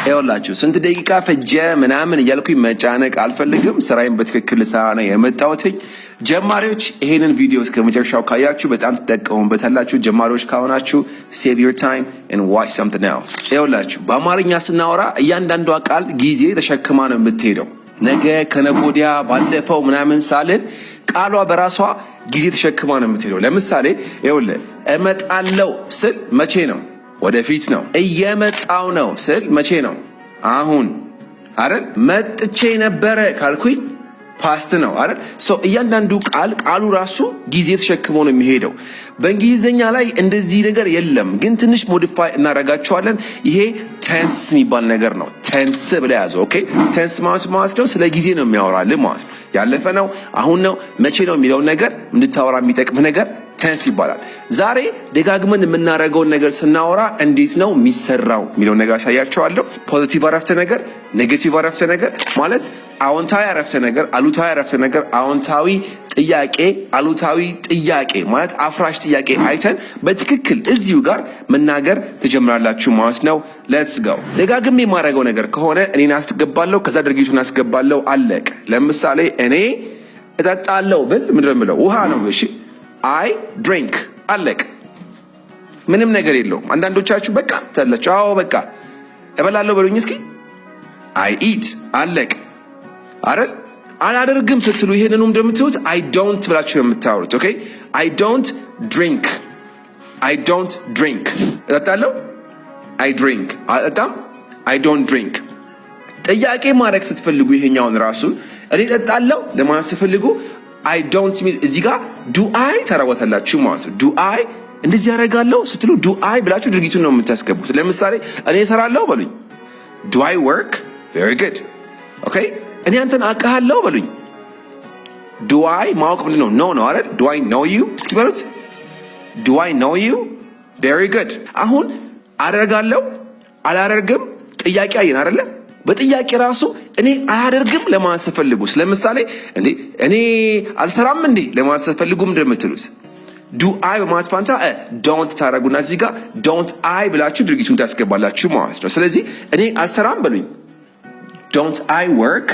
ይኸውላችሁ ስንት ደቂቃ ፈጀ ምናምን እያልኩኝ መጫነቅ አልፈልግም። ስራዬን በትክክል ልሰራ ነው የመጣሁት። ጀማሪዎች ይሄንን ቪዲዮ እስከ መጨረሻው ካያችሁ በጣም ትጠቀሙበታላችሁ። ጀማሪዎች ከሆናችሁ save your time and watch something else። ይኸውላችሁ በአማርኛ ስናወራ እያንዳንዷ ቃል ጊዜ ተሸክማ ነው የምትሄደው። ነገ ከነገ ወዲያ ባለፈው ምናምን ሳልን ቃሏ በራሷ ጊዜ ተሸክማ ነው የምትሄደው። ለምሳሌ ይኸውልህ እመጣለሁ ስል መቼ ነው? ወደፊት ነው። እየመጣው ነው ስል መቼ ነው? አሁን አይደል? መጥቼ ነበረ ካልኩኝ ፓስት ነው አይደል? እያንዳንዱ ቃሉ ራሱ ጊዜ ተሸክሞ ነው የሚሄደው። በእንግሊዝኛ ላይ እንደዚህ ነገር የለም፣ ግን ትንሽ ሞዲፋይ እናደርጋቸዋለን። ይሄ ቴንስ የሚባል ነገር ነው። ቴንስ ብለህ ያዘው። ኦኬ ቴንስ ማለት ነው ስለ ጊዜ ነው የሚያወራልህ ማለት ነው። ያለፈ ነው፣ አሁን ነው፣ መቼ ነው የሚለውን ነገር እንድታወራ የሚጠቅምህ ነገር ቴንስ ይባላል። ዛሬ ደጋግመን የምናደርገውን ነገር ስናወራ እንዴት ነው የሚሰራው የሚለውን ነገር አሳያቸዋለሁ። ፖዚቲቭ አረፍተ ነገር፣ ኔጌቲቭ አረፍተ ነገር ማለት አዎንታዊ አረፍተ ነገር፣ አሉታዊ አረፍተ ነገር፣ አዎንታዊ ጥያቄ፣ አሉታዊ ጥያቄ ማለት አፍራሽ ጥያቄ አይተን በትክክል እዚሁ ጋር መናገር ትጀምራላችሁ ማለት ነው። ሌትስ ጎ። ደጋግሜ የማደርገው ነገር ከሆነ እኔን አስገባለሁ፣ ከዛ ድርጊቱን አስገባለሁ። አለቅ። ለምሳሌ እኔ እጠጣለሁ ብል ምንድን ነው የምለው? ውሃ ነው። እሺ አይ ድሪንክ አለቅ። ምንም ነገር የለውም። አንዳንዶቻችሁ በቃ ታላችሁ። አዎ በቃ እበላለሁ በሉኝ እስኪ። አይ ኢት አለቅ አይደል? አላደርግም ስትሉ ይሄንንም እንደምትሉት አይ ዶንት ብላችሁ ነው የምታወሩት። ኦኬ አይ ዶንት ድሪንክ፣ አይ ዶንት ድሪንክ። እጠጣለሁ፣ አይ ድሪንክ። አልጠጣም፣ አይ ዶንት ድሪንክ። ጥያቄ ማድረግ ስትፈልጉ ይሄኛውን ራሱን እኔ እጠጣለሁ ለማለት ስትፈልጉ አይ ዶንት ሚል እዚህ ጋር ዱ አይ ታረጋታላችሁ ማለት ነው። ዱ አይ እንደዚህ ያደርጋለሁ ስትሉ ዱ አይ ብላችሁ ድርጊቱን ነው የምታስገቡት። ለምሳሌ እኔ እሰራለሁ በሉኝ። ዱ አይ ወርክ? ቬሪ ጉድ። ኦኬ እኔ አንተን አውቅሃለሁ በሉኝ። ዱ አይ ማወቅ ምንድን ነው? ኖ ነው አይደል? ዱ አይ ኖ ዩ እስኪ በሉት። ዱ አይ ኖ ዩ? ቬሪ ጉድ። አሁን አደርጋለሁ አላደርግም ጥያቄ አየን አይደለ? በጥያቄ ራሱ እኔ አያደርግም ለማለት ስትፈልጉስ፣ ለምሳሌ እኔ አልሰራም እንዴ ለማለት ስትፈልጉ ምንድን ነው የምትሉት? ዱ አይ በማለት ፋንታ ዶንት ታረጉና እዚህ ጋር ዶንት አይ ብላችሁ ድርጊቱን ታስገባላችሁ ማለት ነው። ስለዚህ እኔ አልሰራም በሉኝ። ዶንት አይ ወርክ?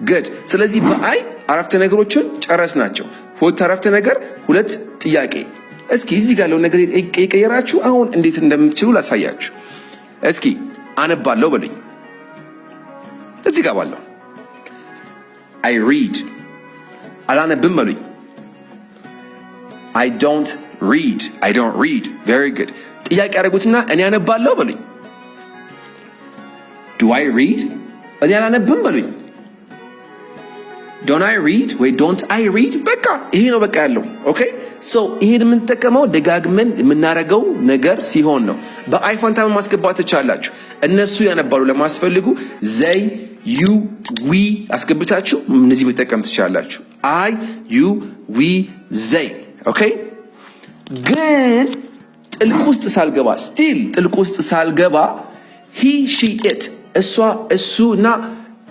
ጉድ። ስለዚህ በአይ አረፍተ ነገሮችን ጨረስ ናቸው። ሁለት አረፍተ ነገር፣ ሁለት ጥያቄ። እስኪ እዚህ ጋር ያለውን ነገር የቀየራችሁ አሁን እንዴት እንደምትችሉ ላሳያችሁ። እስኪ አነባለሁ በሉኝ። እዚህ ጋር ባለው አይ ሪድ። አላነብም በሉኝ። አይ ዶንት ሪድ፣ አይ ዶንት ሪድ። ቬሪ ጉድ። ጥያቄ ያደረጉትና እኔ አነባለሁ በሉኝ። ዱ አይ ሪድ? እኔ አላነብም በሉኝ። ዶንት አይ ሪድ ወይ ዶንት አይ ሪድ? በቃ ይሄ ነው በቃ ያለው። ኦኬ ሶ ይሄን የምንጠቀመው ደጋግመን የምናደርገው ነገር ሲሆን ነው። በአይ ፋንታ ማስገባት ትችላላችሁ። እነሱ ያነባሉ ለማስፈልጉ ዘይ ዩ ዊ አስገብታችሁ እነዚህ መጠቀም ትችላላችሁ። አይ ዩ ዊ ዘይ። ኦኬ ግን ጥልቅ ውስጥ ሳልገባ ስቲል ጥልቅ ውስጥ ሳልገባ ሂ ሺ ኢት እሷ እሱ እና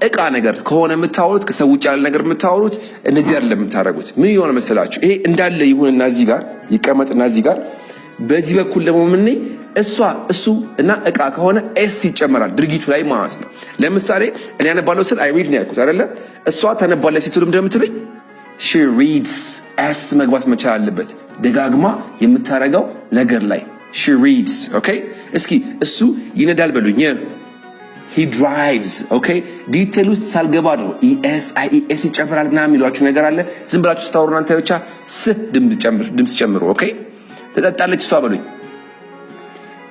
እቃ ነገር ከሆነ የምታወሩት ከሰው ውጭ ያለ ነገር የምታወሩት እንደዚህ አይደለም የምታደርጉት። ምን ይሆን መሰላችሁ? ይሄ እንዳለ ይሁንና እዚህ ጋር ይቀመጥና እዚህ ጋር በዚህ በኩል ደግሞ ምን እሷ እሱ እና እቃ ከሆነ ኤስ ይጨመራል ድርጊቱ ላይ ማለት ነው። ለምሳሌ እኔ አነባለሁ ስል አይ ሪድ ነው ያልኩት አይደለ? እሷ ታነባለች ስትሉ እንደምትሉኝ ሺ ሪድስ ኤስ መግባት መቻል አለበት። ደጋግማ የምታረገው ነገር ላይ ሺ ሪድስ። ኦኬ እስኪ እሱ ይነዳል በሉኝ። he drives። ኦኬ ዲቴል ውስጥ ሳልገባ ነው ኢኤስ አይ ኢኤስ ይጨምራል ምናምን የሚሏችሁ ነገር አለ። ዝም ብላችሁ ስታወሩ እናንተ ብቻ ድምፅ ጨምሩ። ኦኬ ትጠጣለች እሷ በሉኝ።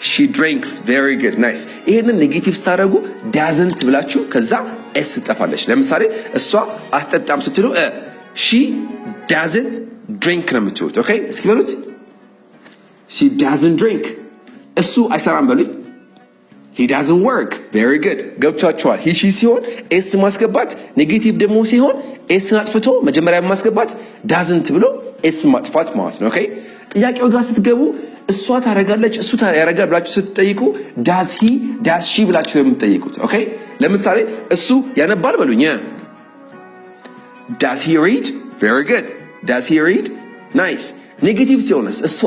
she drinks። very good nice። ይሄንን ኔጌቲቭ ስታደርጉ doesn't ብላችሁ ከዛ ኤስ ትጠፋለች። ለምሳሌ እሷ አትጠጣም ስትሉ she doesn't drink ነው የምትሉት። ኦኬ እስኪ በሉት she doesn't drink። እሱ አይሰራም በሉኝ። he doesn't work። very good ገብቷችኋል። he she ሲሆን ኤስ ማስገባት፣ ኔጌቲቭ ደግሞ ሲሆን ኤስን አጥፍቶ መጀመሪያ ማስገባት doesn't ብሎ ኤስ ማጥፋት ማለት ነው። ኦኬ ጥያቄው ጋር ስትገቡ እሷ ታረጋለች እሱ ያረጋል ብላችሁ ስትጠይቁ does he does she ብላችሁ የምትጠይቁት። ኦኬ ለምሳሌ እሱ ያነባል በሉኝ። does he read? very good does he read? nice። ኔጌቲቭ ሲሆንስ እሱ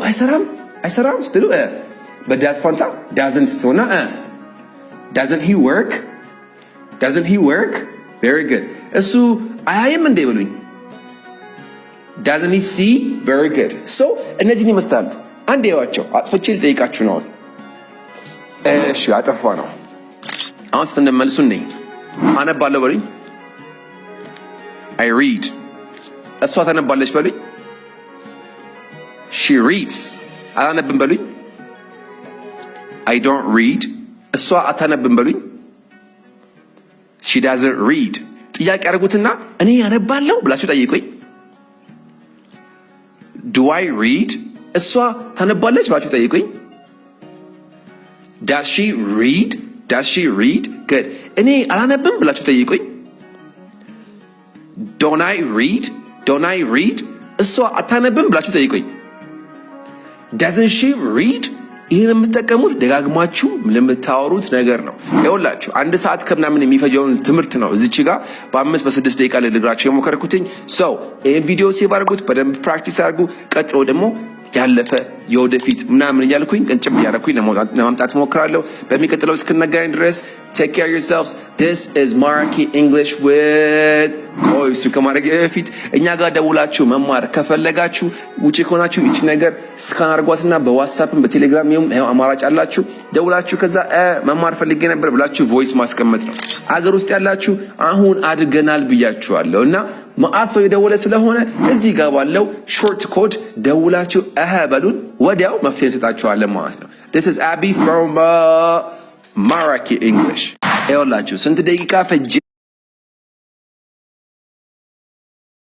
አይሰራም ስትሉ በዳዝ ፋንታ doesn't ሲሆንና doesn't he work? doesn't he work? very good እሱ አያይም እንዴ በሉኝ። doesn't he see? very good so እነዚህን ይመስላሉ። አንድ ያዋቸው አጥፍቼ ልጠይቃችሁ ነው። እሺ አጠፋ ነው። አሁን ስትመልሱ ነኝ አነባለሁ በሉኝ። I read እሷ ታነባለች በሉኝ። she reads አላነብም በሉኝ። I don't read እሷ አታነብም በሉኝ። she doesn't read ጥያቄ አድርጉትና እኔ ያነባለሁ ብላችሁ ጠይቁኝ። do I read እሷ ታነባለች ብላችሁ ጠይቁኝ። does she read? does she read? good እኔ አላነብም ብላችሁ ጠይቁኝ። don't I read? don't I read እሷ አታነብም ብላችሁ ጠይቁኝ። doesn't she read? ይህን የምትጠቀሙት ደጋግማችሁ ለምታወሩት ነገር ነው። ይኸውላችሁ አንድ ሰዓት ከምናምን የሚፈጀውን ትምህርት ነው እዚች ጋር በ5 በ6 ደቂቃ ልነግራችሁ የሞከርኩትኝ። ሰው ይህን ቪዲዮ ሴቭ አድርጉት፣ በደንብ ፕራክቲስ አድርጉ። ቀጥሎ ደግሞ ያለፈ የወደፊት ምናምን እያልኩኝ ቅንጭብ እያደረኩኝ ለማምጣት ሞክራለሁ። በሚቀጥለው እስክንገናኝ ድረስ take care of yourselves. this is Maraki English with ቆይሱ ከማድረግ በፊት እኛ ጋር ደውላችሁ መማር ከፈለጋችሁ ውጪ ከሆናችሁ ይቺ ነገር ስካን አድርጓትና በዋትስአፕም በቴሌግራም ይሄው አማራጭ አላችሁ። ደውላችሁ ከዛ መማር ፈልጌ ነበር ብላችሁ ቮይስ ማስቀመጥ ነው። አገር ውስጥ ያላችሁ አሁን አድርገናል ብያችኋለሁ እና ማአት ሰው የደወለ ስለሆነ እዚህ ጋር ባለው ሾርት ኮድ ደውላችሁ በሉን ወዲያው መፍትሄ እንሰጣችኋለን ማለት ነው። this is Abby from Maraki English። ይኸውላችሁ ስንት ደቂቃ ፈጀ